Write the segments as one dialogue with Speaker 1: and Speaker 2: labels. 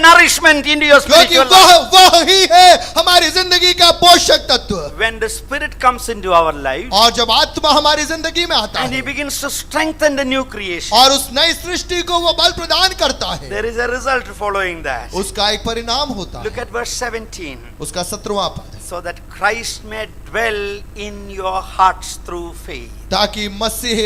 Speaker 1: nourishment into your
Speaker 2: क्योंकि
Speaker 1: spiritual life.
Speaker 2: वह ही है हमारी जिंदगी का पोषक तत्व।
Speaker 1: When the Spirit comes into our lives
Speaker 2: और जब आत्मा हमारी जिंदगी में आता
Speaker 1: and He
Speaker 2: है
Speaker 1: begins to strengthen the new creation,
Speaker 2: और उस नई सृष्टि को वो बल प्रदान करता है,
Speaker 1: there is a result following that.
Speaker 2: उसका एक परिणाम होता
Speaker 1: Look
Speaker 2: है।
Speaker 1: at verse 17.
Speaker 2: उसका 17वां पद,
Speaker 1: So that Christ may dwell in your hearts through faith.
Speaker 2: ताकि मसीह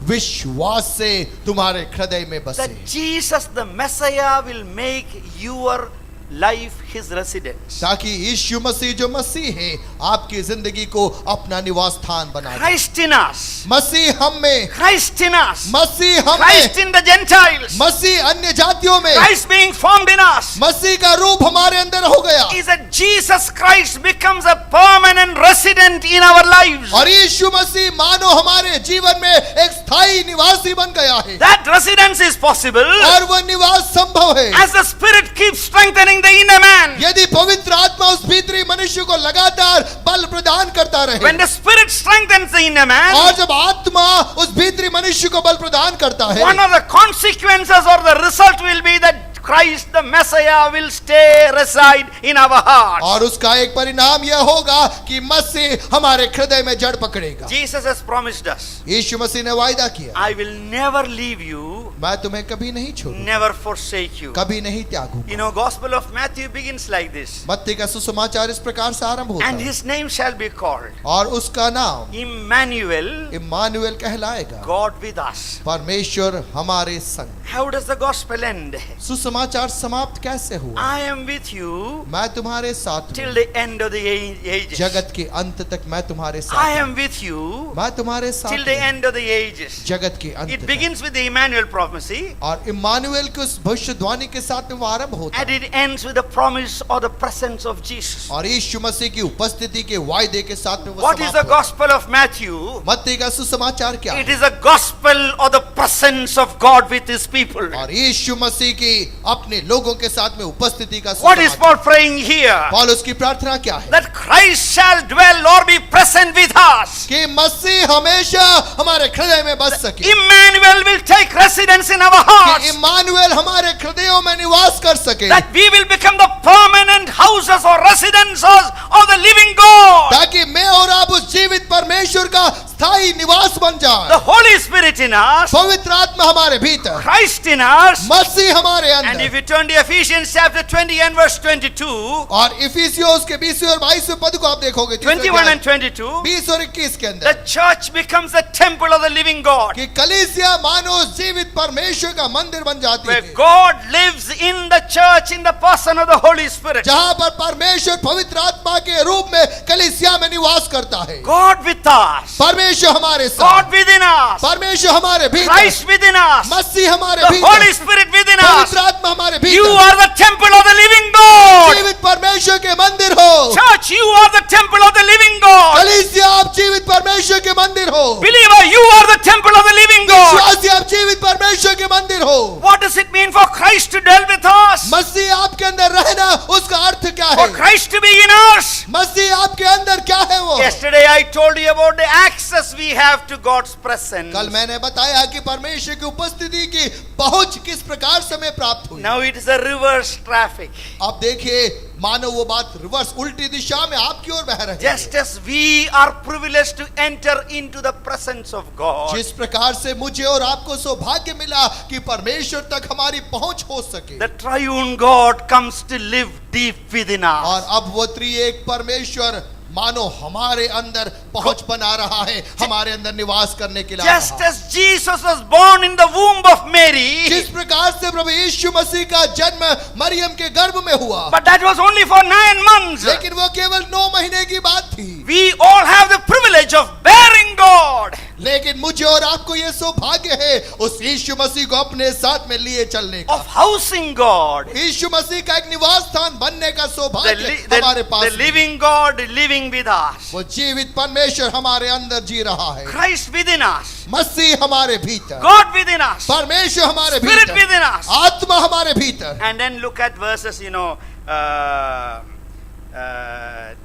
Speaker 2: विश्वास से तुम्हारे हृदय में बसे।
Speaker 1: That Jesus the Messiah will make your life his residence.
Speaker 2: ताकि यीशु मसीह जो मसीह है आपकी जिंदगी को अपना निवास स्थान बना दे।
Speaker 1: Christ in us.
Speaker 2: मसीह हम में,
Speaker 1: Christ in us.
Speaker 2: मसीह हम
Speaker 1: Christ
Speaker 2: में,
Speaker 1: in the Gentiles.
Speaker 2: मसीह अन्य जातियों में,
Speaker 1: Christ being formed in us.
Speaker 2: मसीह का रूप हमारे अंदर हो गया
Speaker 1: Is that Jesus Christ becomes a permanent resident in our lives.
Speaker 2: और यीशु मसीह मानो हमारे जीवन में एक स्थायी निवासी बन गया है
Speaker 1: That residence is possible
Speaker 2: और वह निवास संभव है
Speaker 1: as the Spirit keeps strengthening the inner man.
Speaker 2: यदि पवित्र आत्मा उस भीतरी मनुष्य को लगातार बल प्रदान करता रहे।
Speaker 1: When the Spirit strengthens the inner man,
Speaker 2: और जब आत्मा उस भीतरी मनुष्य को बल प्रदान करता है,
Speaker 1: one of the consequences or the result will be that Christ the Messiah will stay reside in our hearts.
Speaker 2: और उसका एक परिणाम यह होगा कि मसीह हमारे हृदय में जड़ पकड़ेगा।
Speaker 1: Jesus has promised us,
Speaker 2: यीशु मसीह ने वायदा किया,
Speaker 1: I will never leave you,
Speaker 2: मैं तुम्हें कभी नहीं छोड़ूंगा,
Speaker 1: never forsake you.
Speaker 2: कभी नहीं त्यागूंगा।
Speaker 1: You know, Gospel of Matthew begins like this.
Speaker 2: मत्ती का सुसमाचार इस प्रकार से आरंभ होता
Speaker 1: And
Speaker 2: है,
Speaker 1: his name shall be called
Speaker 2: और उसका नाम
Speaker 1: Emmanuel,
Speaker 2: इम्मानुएल कहलाएगा,
Speaker 1: God with us.
Speaker 2: परमेश्वर हमारे संग।
Speaker 1: How does the gospel end?
Speaker 2: सुसमाचार समाप्त कैसे हुआ?
Speaker 1: I am with you
Speaker 2: मैं तुम्हारे साथ
Speaker 1: till
Speaker 2: हूँ,
Speaker 1: the end of the ages.
Speaker 2: जगत के अंत तक मैं तुम्हारे
Speaker 1: I
Speaker 2: साथ
Speaker 1: am
Speaker 2: हूँ,
Speaker 1: with you
Speaker 2: मैं तुम्हारे साथ
Speaker 1: till the
Speaker 2: हूँ,
Speaker 1: end of the ages.
Speaker 2: जगत के अंत
Speaker 1: It
Speaker 2: तक।
Speaker 1: begins with the Emmanuel prophecy
Speaker 2: और इम्मानुएल के उस भविष्यवाणी के साथ में वो आरंभ होता
Speaker 1: and
Speaker 2: है
Speaker 1: it ends with the promise or the presence of Jesus.
Speaker 2: और यीशु मसीह की उपस्थिति के वायदे के साथ में वो
Speaker 1: What is the
Speaker 2: समाप्त होता
Speaker 1: gospel of Matthew?
Speaker 2: है। मत्ती का सुसमाचार क्या
Speaker 1: It
Speaker 2: है?
Speaker 1: is a gospel or the presence of God with his people.
Speaker 2: और यीशु मसीह की अपने लोगों के साथ में उपस्थिति का
Speaker 1: What is
Speaker 2: सुसमाचार।
Speaker 1: Paul praying here?
Speaker 2: पौलुस की प्रार्थना क्या है?
Speaker 1: That Christ shall dwell or be present with us.
Speaker 2: कि मसीह हमेशा हमारे हृदय में बस सके,
Speaker 1: Emmanuel will take residence in our
Speaker 2: कि
Speaker 1: hearts.
Speaker 2: इम्मानुएल हमारे हृदयों में निवास कर सके,
Speaker 1: That we will become the permanent houses or residences of the living God.
Speaker 2: ताकि मैं और आप उस जीवित परमेश्वर का स्थायी निवास बन जाए।
Speaker 1: The Holy Spirit in us,
Speaker 2: पवित्र आत्मा हमारे भीतर,
Speaker 1: Christ in us.
Speaker 2: मसीह हमारे
Speaker 1: And if
Speaker 2: अंदर।
Speaker 1: you turn to Ephesians chapter 20 and verse 22,
Speaker 2: और इफिसियोस के 20 और 22 पद को आप देखोगे,
Speaker 1: 21 and 22,
Speaker 2: 20 और 21 के
Speaker 1: the
Speaker 2: अंदर,
Speaker 1: church becomes the temple of the living God,
Speaker 2: कि कलीसिया मानो उस जीवित परमेश्वर का मंदिर बन जाती
Speaker 1: where
Speaker 2: है,
Speaker 1: God lives in the church in the person of the Holy Spirit.
Speaker 2: जहां पर परमेश्वर पवित्र आत्मा के रूप में कलीसिया में निवास करता है।
Speaker 1: God with us,
Speaker 2: परमेश्वर हमारे साथ,
Speaker 1: God within us,
Speaker 2: परमेश्वर हमारे भीतर,
Speaker 1: Christ within us,
Speaker 2: मसीह हमारे
Speaker 1: the
Speaker 2: भीतर,
Speaker 1: Holy Spirit within us.
Speaker 2: पवित्र आत्मा हमारे
Speaker 1: You
Speaker 2: भीतर।
Speaker 1: are the temple of the living God.
Speaker 2: जीवित परमेश्वर के मंदिर हो।
Speaker 1: Church, you are the temple of the living God.
Speaker 2: कलीसिया आप जीवित परमेश्वर के मंदिर हो।
Speaker 1: Believer, you are the temple of the living God.
Speaker 2: विश्वासी आप जीवित परमेश्वर के मंदिर हो।
Speaker 1: What does it mean for Christ to dwell with us?
Speaker 2: मसीह आपके अंदर रहना, उसका अर्थ क्या
Speaker 1: For
Speaker 2: है?
Speaker 1: Christ to be in us?
Speaker 2: मसीह आपके अंदर क्या है वो?
Speaker 1: Yesterday I told you about the access we have to God's presence.
Speaker 2: कल मैंने बताया कि परमेश्वर की उपस्थिति की पहुंच किस प्रकार से हमें प्राप्त हुई।
Speaker 1: Now it is a reverse traffic.
Speaker 2: अब देखिए, मानो वो बात रिवर्स उल्टी दिशा में आपकी ओर बह रही है।
Speaker 1: Just as we are privileged to enter into the presence of God,
Speaker 2: जिस प्रकार से मुझे और आपको सौभाग्य मिला कि परमेश्वर तक हमारी पहुंच हो सके,
Speaker 1: the triune God comes to live deep within us.
Speaker 2: और अब वो त्रिएक परमेश्वर मानो हमारे अंदर पहुंच बना रहा है, हमारे अंदर निवास करने के लिए।
Speaker 1: Just as Jesus was born in the womb of Mary,
Speaker 2: जिस प्रकार से प्रभु यीशु मसीह का जन्म मरियम के गर्भ में हुआ,
Speaker 1: but that was only for 9 months.
Speaker 2: लेकिन वो केवल 9 महीने की बात थी।
Speaker 1: We all have the privilege of bearing God.
Speaker 2: लेकिन मुझे और आपको ये सौभाग्य है उस यीशु मसीह को अपने साथ में लिए चलने का,
Speaker 1: Of housing God.
Speaker 2: यीशु मसीह का एक निवास स्थान बनने का सौभाग्य हमारे
Speaker 1: The
Speaker 2: पास है।
Speaker 1: living God living with us.
Speaker 2: वो जीवित परमेश्वर हमारे अंदर जी रहा है,
Speaker 1: Christ within us.
Speaker 2: मसीह हमारे भीतर,
Speaker 1: God within us.
Speaker 2: परमेश्वर हमारे
Speaker 1: Spirit
Speaker 2: भीतर,
Speaker 1: within us.
Speaker 2: आत्मा हमारे भीतर।
Speaker 1: And then look at verses,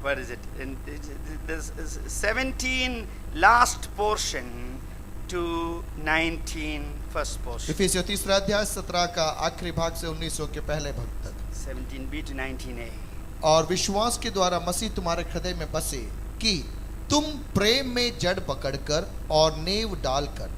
Speaker 1: what is it? There's 17 last portion to 19 first portion.
Speaker 2: इफिसियों 3 अध्याय 17 का आखिरी भाग से 19 के पहले भाग तक।
Speaker 1: 17b to 19a.
Speaker 2: और विश्वास के द्वारा मसीह तुम्हारे हृदय में बसे कि तुम प्रेम में जड़ पकड़कर और नेव डालकर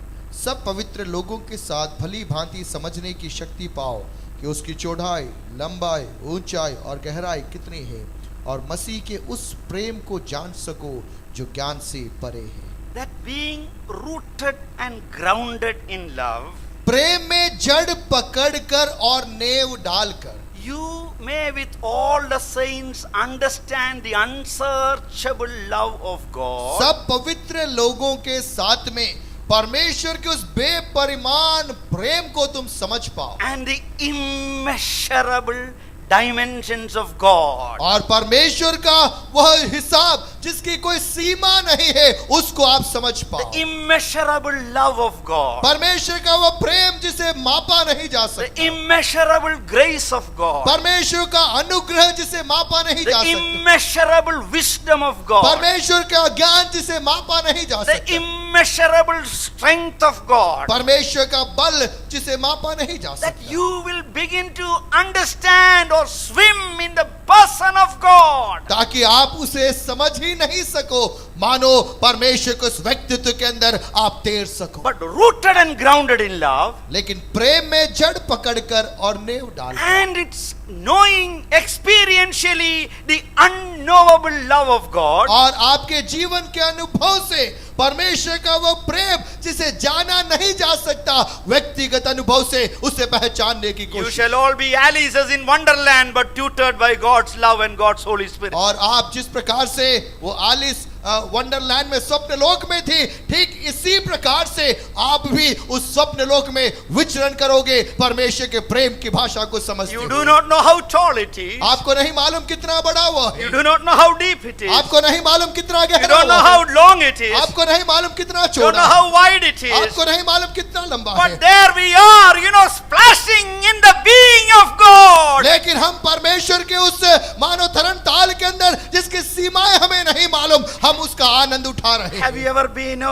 Speaker 2: सब पवित्र लोगों के साथ भली भांति समझने की शक्ति पाओ कि उसकी चौड़ाई, लंबाई, ऊंचाई और गहराई कितनी है, और मसीह के उस प्रेम को जान सको जो ज्ञान से परे है।
Speaker 1: That being rooted and grounded in love,
Speaker 2: प्रेम में जड़ पकड़कर और नेव डालकर
Speaker 1: you may with all the saints understand the unsearchable love of God
Speaker 2: सब पवित्र लोगों के साथ में परमेश्वर के उस बेपरिमाण प्रेम को तुम समझ पाओ
Speaker 1: and the immeasurable dimensions of God.
Speaker 2: और परमेश्वर का वह हिसाब जिसकी कोई सीमा नहीं है उसको आप समझ पाओ।
Speaker 1: The immeasurable love of God.
Speaker 2: परमेश्वर का वह प्रेम जिसे मापा नहीं जा
Speaker 1: The
Speaker 2: सकता।
Speaker 1: immeasurable grace of God.
Speaker 2: परमेश्वर का अनुग्रह जिसे मापा नहीं जा
Speaker 1: The
Speaker 2: सकता।
Speaker 1: immeasurable wisdom of God.
Speaker 2: परमेश्वर का ज्ञान जिसे मापा नहीं जा
Speaker 1: The
Speaker 2: सकता।
Speaker 1: immeasurable strength of God.
Speaker 2: परमेश्वर का बल जिसे मापा नहीं जा
Speaker 1: That
Speaker 2: सकता।
Speaker 1: you will begin to understand or swim in the person of God.
Speaker 2: ताकि आप उसे समझ ही नहीं सको, मानो परमेश्वर के उस व्यक्तित्व के अंदर आप तैर सको।
Speaker 1: But rooted and grounded in love,
Speaker 2: लेकिन प्रेम में जड़ पकड़कर और नेव डाल
Speaker 1: and it's knowing experientially the unknowable love of God,
Speaker 2: और आपके जीवन के अनुभव से परमेश्वर का वो प्रेम जिसे जाना नहीं जा सकता, व्यक्तिगत अनुभव से उसे पहचानने की
Speaker 1: you
Speaker 2: कोशिश।
Speaker 1: shall all be Alices in Wonderland but tutored by God's love and God's Holy Spirit.
Speaker 2: और आप जिस प्रकार से वो आलिस वंडरलैंड में स्वप्न लोक में थी, ठीक इसी प्रकार से आप भी उस स्वप्न लोक में विचरण करोगे परमेश्वर के प्रेम की भाषा को समझते
Speaker 1: You
Speaker 2: हुए।
Speaker 1: do not know how tall it is.
Speaker 2: आपको नहीं मालूम कितना बड़ा वो है,
Speaker 1: You do not know how deep it is.
Speaker 2: आपको नहीं मालूम कितना
Speaker 1: You
Speaker 2: गहरा
Speaker 1: don't know
Speaker 2: वो है,
Speaker 1: how long it is.
Speaker 2: आपको नहीं मालूम कितना
Speaker 1: You don't know
Speaker 2: चौड़ा,
Speaker 1: how wide it is.
Speaker 2: आपको नहीं मालूम कितना लंबा है।
Speaker 1: But there we are, splashing in the being of God.
Speaker 2: लेकिन हम परमेश्वर के उस मानव धरण ताल के अंदर जिसकी सीमाएं हमें नहीं मालूम, हम उसका आनंद उठा रहे
Speaker 1: Have
Speaker 2: हैं।
Speaker 1: you ever been,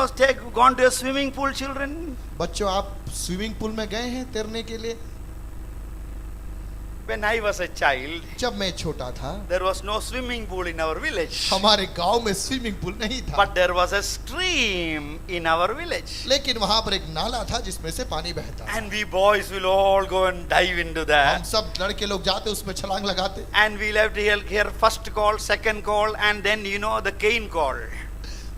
Speaker 1: gone to a swimming pool, children?
Speaker 2: बच्चों, आप स्विमिंग पूल में गए हैं तैरने के लिए?
Speaker 1: When I was a child,
Speaker 2: जब मैं छोटा था
Speaker 1: there was no swimming pool in our village.
Speaker 2: हमारे गांव में स्विमिंग पूल नहीं था,
Speaker 1: But there was a stream in our village.
Speaker 2: लेकिन वहां पर एक नाला था जिसमें से पानी बहता।
Speaker 1: And we boys will all go and dive into
Speaker 2: हम
Speaker 1: that.
Speaker 2: सब लड़के लोग जाते उसमें छलांग लगाते,
Speaker 1: And we'll have to hear first call, second call, and then the cane call.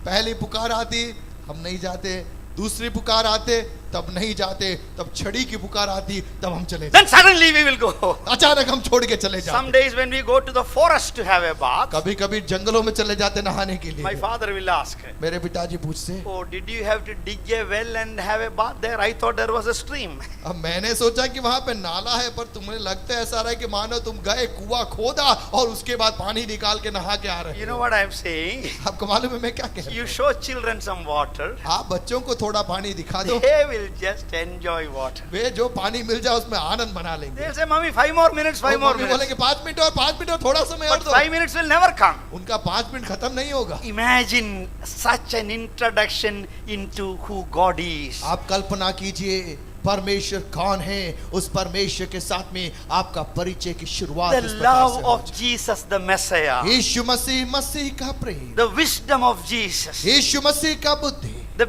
Speaker 2: पहली पुकार आती हम नहीं जाते, दूसरी पुकार आते तब नहीं जाते, तब छड़ी की पुकार आती तब हम चले जाते।
Speaker 1: Then suddenly we will go.
Speaker 2: अचानक हम छोड़ के चले
Speaker 1: Some
Speaker 2: जाते।
Speaker 1: days when we go to the forest to have a bath,
Speaker 2: कभी कभी जंगलों में चले जाते नहाने के
Speaker 1: my
Speaker 2: लिए।
Speaker 1: father will ask,
Speaker 2: मेरे पिताजी पूछते,
Speaker 1: "Oh, did you have to dig a well and have a bath there? I thought there was a stream."
Speaker 2: अब मैंने सोचा कि वहां पे नाला है, पर तुम्हें लगता है ऐसा रहा कि मानो तुम गए कुआं खोदा और उसके बाद पानी निकाल के नहा के आ रहे
Speaker 1: You know
Speaker 2: हो।
Speaker 1: what I am saying?
Speaker 2: आपको मालूम है मैं क्या कह रहा
Speaker 1: You
Speaker 2: हूं?
Speaker 1: show children some water,
Speaker 2: आप बच्चों को थोड़ा पानी दिखा दो,
Speaker 1: they will just enjoy water.
Speaker 2: वे जो पानी मिल जाए उसमें आनंद बना लेंगे।
Speaker 1: They'll say, "Mommy, 5 more minutes, 5 more
Speaker 2: mummy
Speaker 1: minutes."
Speaker 2: बोलेंगे 5 मिनट और 5 मिनट और थोड़ा समय और
Speaker 1: But
Speaker 2: दो।
Speaker 1: 5 minutes will never come.
Speaker 2: उनका 5 मिनट खत्म नहीं होगा।
Speaker 1: Imagine such an introduction into who God is.
Speaker 2: आप कल्पना कीजिए परमेश्वर कौन है, उस परमेश्वर के साथ में आपका परिचय की शुरुआत
Speaker 1: The
Speaker 2: इस प्रकार
Speaker 1: love
Speaker 2: से हो
Speaker 1: of Jesus, the Messiah.
Speaker 2: जाए। यीशु मसीह, मसीह का प्रेम,
Speaker 1: The wisdom of Jesus.
Speaker 2: यीशु मसीह का बुद्धि,
Speaker 1: The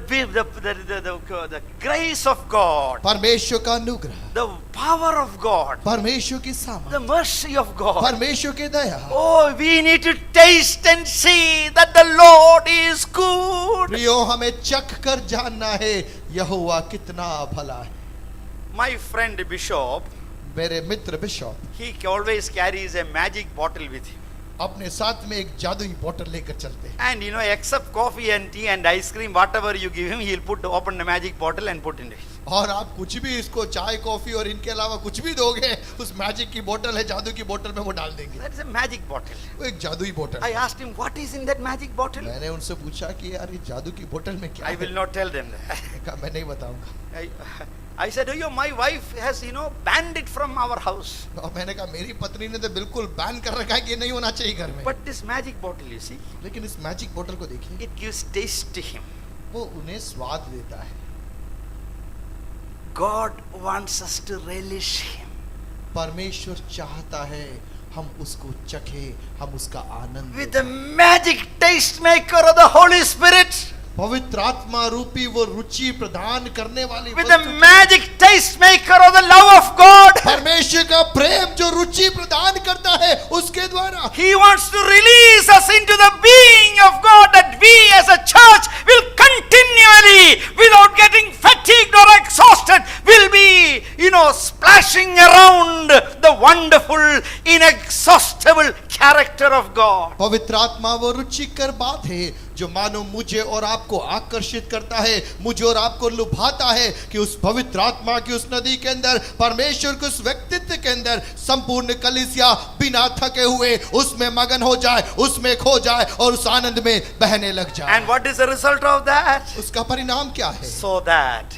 Speaker 1: grace of God.
Speaker 2: परमेश्वर का अनुग्रह,
Speaker 1: The power of God.
Speaker 2: परमेश्वर की सामर्थ,
Speaker 1: The mercy of God.
Speaker 2: परमेश्वर की दया।
Speaker 1: Oh, we need to taste and see that the Lord is good.
Speaker 2: प्रियो, हमें चख कर जानना है यहोवा कितना भला है।
Speaker 1: My friend Bishop,
Speaker 2: मेरे मित्र bishop
Speaker 1: he always carries a magic bottle with him.
Speaker 2: अपने साथ में एक जादुई बोतल लेकर चलते हैं,
Speaker 1: And except coffee and tea and ice cream, whatever you give him, he'll open the magic bottle and put in it.
Speaker 2: और आप कुछ भी इसको चाय कॉफी और इनके अलावा कुछ भी दोगे, उस मैजिक की बोतल है, जादू की बोतल में वो डाल देंगे।
Speaker 1: That is a magic bottle.
Speaker 2: वो एक जादुई बोतल
Speaker 1: I
Speaker 2: है।
Speaker 1: asked him, what is in that magic bottle?
Speaker 2: मैंने उनसे पूछा कि यार ये जादू की बोतल में क्या
Speaker 1: I
Speaker 2: है?
Speaker 1: will not tell them that.
Speaker 2: मैंने कहा मैं नहीं बताऊंगा।
Speaker 1: I said, my wife has, banned it from our house.
Speaker 2: और मैंने कहा मेरी पत्नी ने तो बिल्कुल बैन कर रखा है कि ये नहीं होना चाहिए घर में।
Speaker 1: But this magic bottle, you see,
Speaker 2: लेकिन इस मैजिक बोतल को देखिए,
Speaker 1: it gives taste to him.
Speaker 2: वो उन्हें स्वाद देता है।
Speaker 1: God wants us to relish him.
Speaker 2: परमेश्वर चाहता है हम उसको चखे, हम उसका आनंद
Speaker 1: with the magic taste maker of the Holy Spirit,
Speaker 2: पवित्र आत्मा रूपी वो रुचि प्रदान करने वाली
Speaker 1: with the
Speaker 2: वस्तु,
Speaker 1: magic taste maker of the love of God.
Speaker 2: परमेश्वर का प्रेम जो रुचि प्रदान करता है उसके द्वारा
Speaker 1: He wants to release us into the being of God, that we as a church will continually, without getting fatigued or exhausted, will be, splashing around the wonderful, inexhaustible character of God.
Speaker 2: पवित्र आत्मा वो रुचिकर बात है जो मानो मुझे और आपको आकर्षित करता है, मुझे और आपको लुभाता है कि उस पवित्र आत्मा की उस नदी के अंदर, परमेश्वर के उस व्यक्तित्व के अंदर संपूर्ण कलीसिया बिना थके हुए उसमें मगन हो जाए, उसमें खो जाए और उस आनंद में बहने लग जाए।
Speaker 1: And what is the result of that?
Speaker 2: उसका परिणाम क्या है?
Speaker 1: So that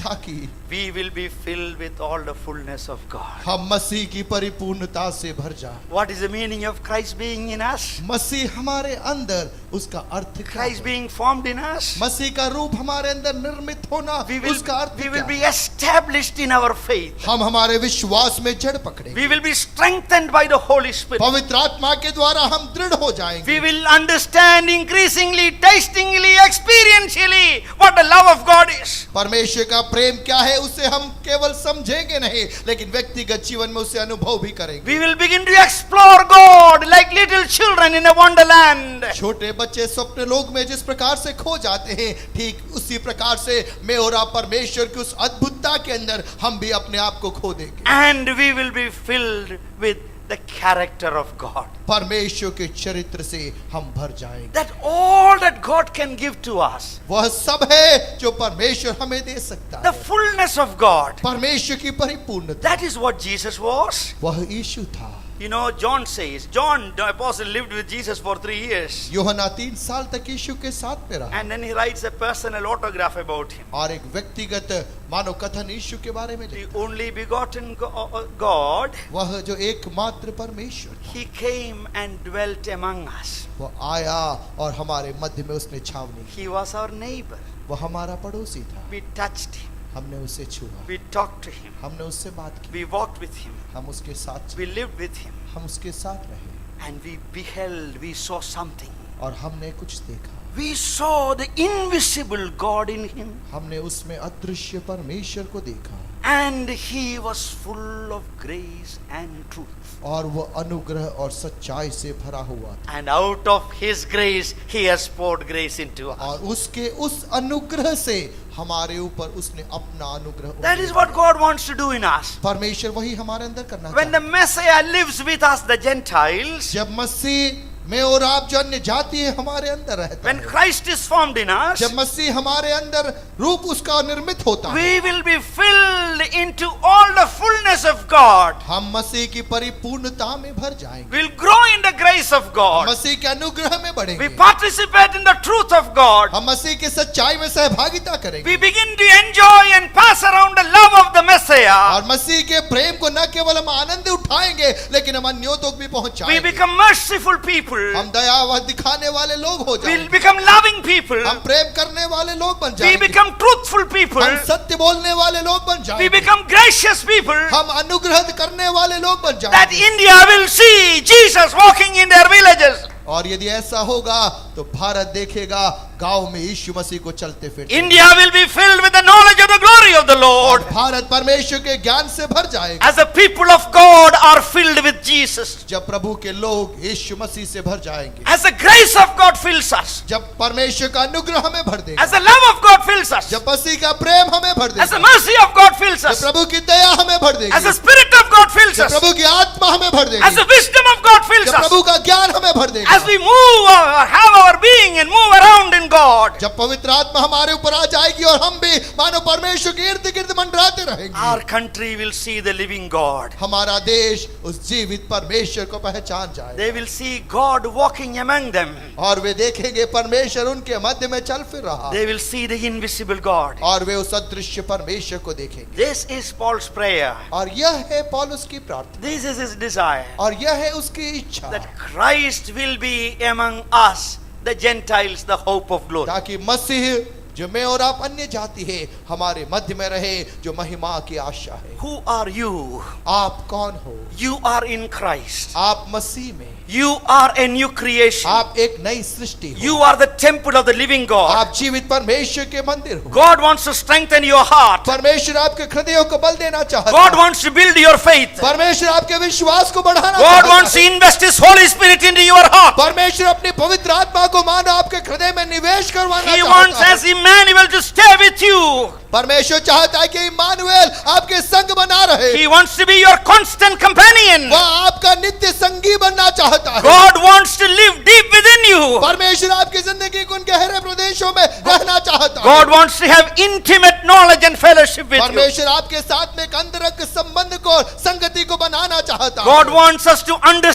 Speaker 2: ताकि
Speaker 1: we will be filled with all the fullness of God.
Speaker 2: हम मसीह की परिपूर्णता से भर जाए।
Speaker 1: What is the meaning of Christ being in us?
Speaker 2: मसीह हमारे अंदर, उसका अर्थ क्या
Speaker 1: Christ
Speaker 2: है?
Speaker 1: being formed in us.
Speaker 2: मसीह का रूप हमारे अंदर निर्मित होना, उसका अर्थ
Speaker 1: We
Speaker 2: क्या
Speaker 1: will be
Speaker 2: है?
Speaker 1: established in our faith.
Speaker 2: हम हमारे विश्वास में जड़ पकड़ेंगे,
Speaker 1: We will be strengthened by the Holy Spirit.
Speaker 2: पवित्र आत्मा के द्वारा हम दृढ़ हो जाएंगे।
Speaker 1: We will understand increasingly, tastingly, experientially what the love of God is.
Speaker 2: परमेश्वर का प्रेम क्या है उसे हम केवल समझेंगे नहीं, लेकिन व्यक्तिगत जीवन में उसे अनुभव भी करेंगे।
Speaker 1: We will begin to explore God like little children in a wonderland.
Speaker 2: छोटे बच्चे स्वप्न लोक में जिस प्रकार से खो जाते हैं, ठीक उसी प्रकार से मैं और आप परमेश्वर की उस अद्भुतता के अंदर हम भी अपने आप को खो देंगे।
Speaker 1: And we will be filled with the character of God.
Speaker 2: परमेश्वर के चरित्र से हम भर जाएंगे।
Speaker 1: That all that God can give to us,
Speaker 2: वह सब है जो परमेश्वर हमें दे सकता
Speaker 1: the
Speaker 2: है।
Speaker 1: fullness of God.
Speaker 2: परमेश्वर की परिपूर्णता,
Speaker 1: That is what Jesus was.
Speaker 2: वह यीशु था।
Speaker 1: John says, John the apostle lived with Jesus for 3 years.
Speaker 2: यूहन्ना 3 साल तक यीशु के साथ में रहा
Speaker 1: And then he writes a personal autograph about him.
Speaker 2: और एक व्यक्तिगत मानव कथन यीशु के बारे में
Speaker 1: The
Speaker 2: लिखा।
Speaker 1: only begotten God,
Speaker 2: वह जो एकमात्र परमेश्वर था,
Speaker 1: he came and dwelt among us.
Speaker 2: वह आया और हमारे मध्य में उसने छावनी की।
Speaker 1: He was our neighbor.
Speaker 2: वह हमारा पड़ोसी था,
Speaker 1: We touched him.
Speaker 2: हमने उसे छुआ,
Speaker 1: We talked to him.
Speaker 2: हमने उससे बात की,
Speaker 1: We walked with him.
Speaker 2: हम उसके साथ
Speaker 1: We lived with him.
Speaker 2: हम उसके साथ रहे
Speaker 1: And we beheld, we saw something.
Speaker 2: और हमने कुछ देखा।
Speaker 1: We saw the invisible God in him.
Speaker 2: हमने उसमें अदृश्य परमेश्वर को देखा
Speaker 1: And he was full of grace and truth.
Speaker 2: और वह अनुग्रह और सच्चाई से भरा हुआ था
Speaker 1: And out of his grace, he has poured grace into us.
Speaker 2: और उसके उस अनुग्रह से हमारे ऊपर उसने अपना अनुग्रह
Speaker 1: That is what God wants to do in us.
Speaker 2: परमेश्वर वही हमारे अंदर करना
Speaker 1: When the
Speaker 2: चाहता है।
Speaker 1: Messiah lives with us, the Gentiles,
Speaker 2: जब मसीह मैं और आप जो अन्य जाति है हमारे अंदर रहता
Speaker 1: when
Speaker 2: है,
Speaker 1: Christ is formed in us,
Speaker 2: जब मसीह हमारे अंदर रूप उसका निर्मित होता है,
Speaker 1: we will be filled into all the fullness of God.
Speaker 2: हम मसीह की परिपूर्णता में भर जाएंगे,
Speaker 1: We'll grow in the grace of God.
Speaker 2: मसीह के अनुग्रह में
Speaker 1: We
Speaker 2: बढ़ेंगे,
Speaker 1: participate in the truth of God.
Speaker 2: हम मसीह के सच्चाई में सहभागिता करेंगे
Speaker 1: We begin to enjoy and pass around the love of the Messiah.
Speaker 2: और मसीह के प्रेम को न केवल हम आनंद उठाएंगे लेकिन हम अन्यों तक भी
Speaker 1: We
Speaker 2: पहुंचाएंगे।
Speaker 1: become merciful people.
Speaker 2: हम दया दिखाने वाले लोग हो
Speaker 1: We'll
Speaker 2: जाएंगे,
Speaker 1: become loving people.
Speaker 2: हम प्रेम करने वाले लोग बन
Speaker 1: We
Speaker 2: जाएंगे,
Speaker 1: become truthful people.
Speaker 2: हम सत्य बोलने वाले लोग बन
Speaker 1: We
Speaker 2: जाएंगे,
Speaker 1: become gracious people.
Speaker 2: हम अनुग्रह करने वाले लोग बन
Speaker 1: That
Speaker 2: जाएंगे।
Speaker 1: India will see Jesus walking in their villages.
Speaker 2: और यदि ऐसा होगा तो भारत देखेगा गांव में यीशु मसीह को चलते फिरते।
Speaker 1: India will be filled with the knowledge of the glory of the Lord.
Speaker 2: Bharat परमेश्वर के ज्ञान से भर जाएगा
Speaker 1: As the people of God are filled with Jesus.
Speaker 2: जब प्रभु के लोग यीशु मसीह से भर जाएंगे,
Speaker 1: As the grace of God fills us.
Speaker 2: जब परमेश्वर का अनुग्रह हमें भर देगा,
Speaker 1: As the love of God fills us.
Speaker 2: जब मसीह का प्रेम हमें भर
Speaker 1: As the
Speaker 2: देगा,
Speaker 1: mercy of God fills
Speaker 2: जब
Speaker 1: us.
Speaker 2: प्रभु की दया हमें भर
Speaker 1: As the
Speaker 2: देगी,
Speaker 1: Spirit of God fills
Speaker 2: जब
Speaker 1: us.
Speaker 2: प्रभु की आत्मा हमें भर
Speaker 1: As the
Speaker 2: देगी,
Speaker 1: wisdom of God fills
Speaker 2: जब
Speaker 1: us.
Speaker 2: प्रभु का ज्ञान हमें भर देगा,
Speaker 1: As we move, have our being and move around in God.
Speaker 2: जब पवित्र आत्मा हमारे ऊपर आ जाएगी और हम भी मानो परमेश्वर के इर्द गिर्द मंडराते रहेंगे,
Speaker 1: Our country will see the living God.
Speaker 2: हमारा देश उस जीवित परमेश्वर को पहचान जाएगा
Speaker 1: They will see God walking among them.
Speaker 2: और वे देखेंगे परमेश्वर उनके मध्य में चल फिर रहा
Speaker 1: They will see the invisible God.
Speaker 2: और वे उस अदृश्य परमेश्वर को देखेंगे।
Speaker 1: This is Paul's prayer.
Speaker 2: और यह है पौलुस की प्रार्थना
Speaker 1: This is his desire.
Speaker 2: और यह है उसकी इच्छा,
Speaker 1: That Christ will be among us, the Gentiles, the hope of glory.
Speaker 2: ताकि मसीह जो मैं और आप अन्य जाति है हमारे मध्य में रहे, जो महिमा की आशा है।
Speaker 1: Who are you?
Speaker 2: आप कौन हो?
Speaker 1: You are in Christ.
Speaker 2: आप मसीह में,
Speaker 1: You are a new creation.
Speaker 2: आप एक नई सृष्टि हो।
Speaker 1: You are the temple of the living God.
Speaker 2: आप जीवित परमेश्वर के मंदिर हो।
Speaker 1: God wants to strengthen your heart.
Speaker 2: परमेश्वर आपके हृदयों को बल देना चाहता
Speaker 1: God
Speaker 2: है।
Speaker 1: wants to build your faith.
Speaker 2: परमेश्वर आपके विश्वास को बढ़ाना
Speaker 1: God
Speaker 2: चाहता
Speaker 1: wants to
Speaker 2: है।
Speaker 1: invest His Holy Spirit into your heart.
Speaker 2: परमेश्वर अपनी पवित्र आत्मा को मानो आपके हृदय में निवेश करवाना
Speaker 1: He wants
Speaker 2: चाहता है।
Speaker 1: as Emmanuel to stay with you.
Speaker 2: परमेश्वर चाहता है कि इम्मानुएल आपके संग बना रहे।
Speaker 1: He wants to be your constant companion.
Speaker 2: वह आपका नित्य संगी बनना चाहता है।
Speaker 1: God wants to live deep within you.
Speaker 2: परमेश्वर आपकी जिंदगी को उन गहरे प्रदेशों में रहना चाहता है।
Speaker 1: God wants to have intimate knowledge and fellowship with you.
Speaker 2: परमेश्वर आपके साथ में एक अंतरंग संबंध को, संगति को बनाना चाहता है।
Speaker 1: God wants us to understand